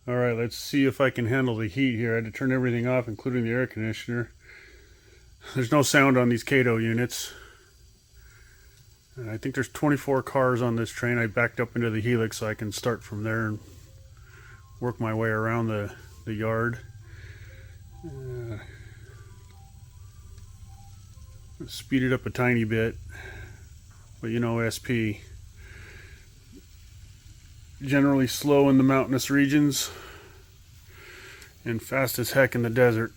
Alright, let's see if I can handle the heat here. I had to turn everything off, including the air conditioner. There's no sound on these Kato units. And I think there's 24 cars on this train. I backed up into the Helix so I can start from there and work my way around the yard. Speed it up a tiny bit. But you know, SP. Generally slow in the mountainous regions and fast as heck in the desert.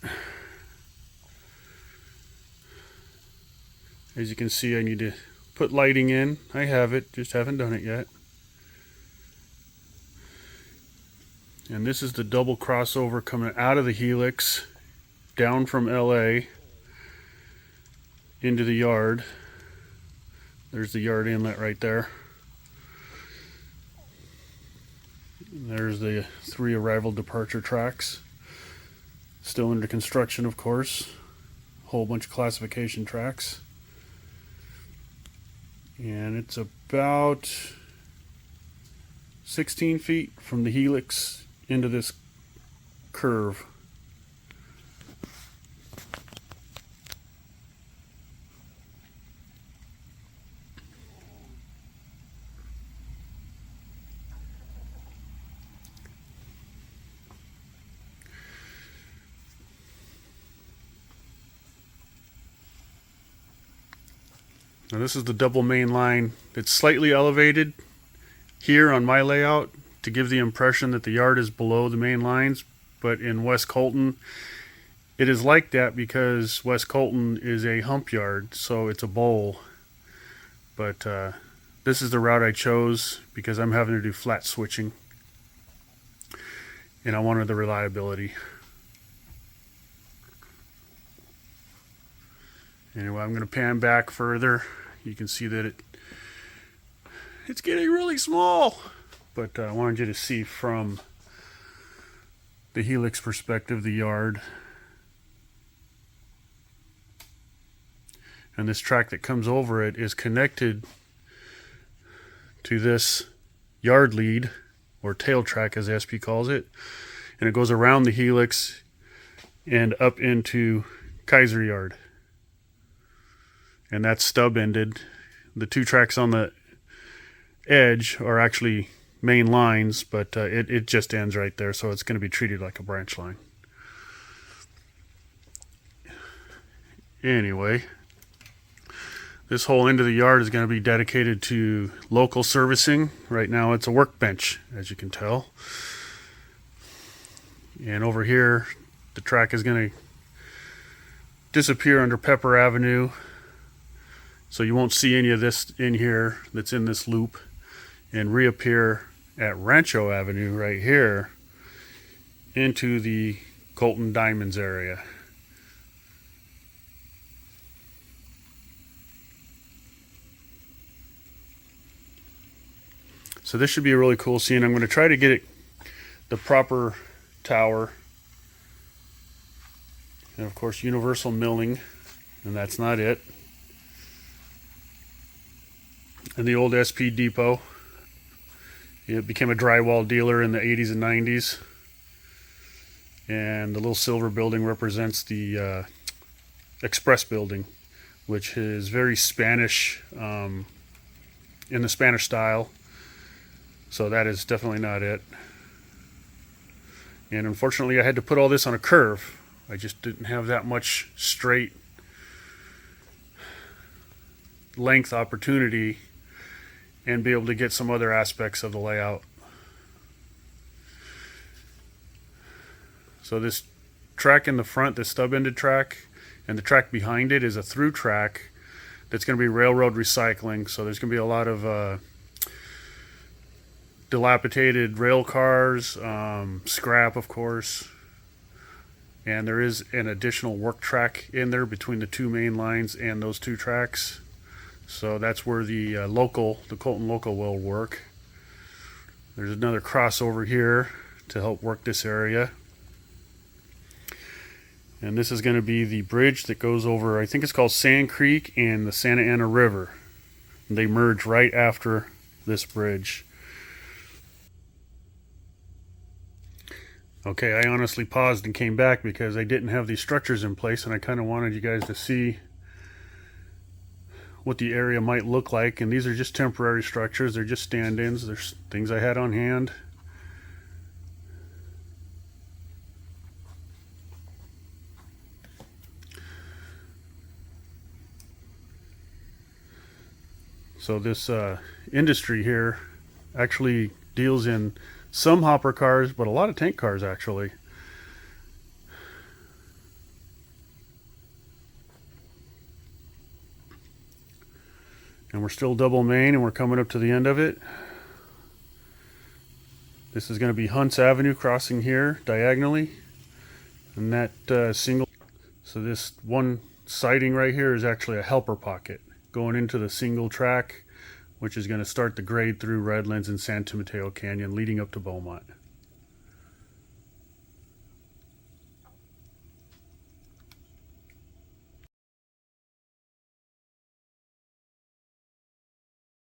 As you can see, I need to put lighting in. I have it, just haven't done it yet. And this is the double crossover coming out of the Helix down from LA into the yard. There's the yard inlet right there. There's the 3 arrival departure tracks. Still under construction, of course. Whole bunch of classification tracks. And it's about 16 feet from the Helix into this curve. Now this is the double main line. It's slightly elevated here on my layout to give the impression that the yard is below the main lines, but in West Colton it is like that because West Colton is a hump yard, so it's a bowl. But this is the route I chose because I'm having to do flat switching and I wanted the reliability. Anyway, I'm going to pan back further. You can see that it's getting really small, but I wanted you to see from the Helix perspective the yard. And this track that comes over it is connected to this yard lead, or tail track as SP calls it, and it goes around the Helix and up into Kaiser Yard. And that's stub ended. The 2 tracks on the edge are actually main lines, but it just ends right there, so it's going to be treated like a branch line. Anyway, this whole end of the yard is going to be dedicated to local servicing. Right now it's a workbench, as you can tell. And over here, the track is going to disappear under Pepper Avenue. So you won't see any of this in here that's in this loop, and reappear at Rancho Avenue right here into the Colton Diamonds area. So this should be a really cool scene. I'm going to try to get it the proper tower. And of course universal milling, and that's not it. And the old SP depot. It became a drywall dealer in the 80s and 90s. And the little silver building represents the Express building, which is very Spanish, in the Spanish style. So that is definitely not it. And unfortunately I had to put all this on a curve. I just didn't have that much straight length opportunity and be able to get some other aspects of the layout. So this track in the front, the stub-ended track, and the track behind it is a through track that's going to be railroad recycling. So there's going to be a lot of dilapidated rail cars, scrap of course, and there is an additional work track in there between the 2 main lines and those 2 tracks. So that's where the Colton local will work. There's another crossover here to help work this area. And this is going to be the bridge that goes over, I think it's called Sand Creek and the Santa Ana River. And they merge right after this bridge. Okay, I honestly paused and came back because I didn't have these structures in place, and I kind of wanted you guys to see what the area might look like. And these are just temporary structures. They're just stand-ins. There's things I had on hand. So this industry here actually deals in some hopper cars, but a lot of tank cars actually. And we're still double main, and we're coming up to the end of it. This is going to be Hunts Avenue crossing here diagonally, and that single. So this one siding right here is actually a helper pocket going into the single track, which is going to start the grade through Redlands and San Mateo Canyon leading up to Beaumont.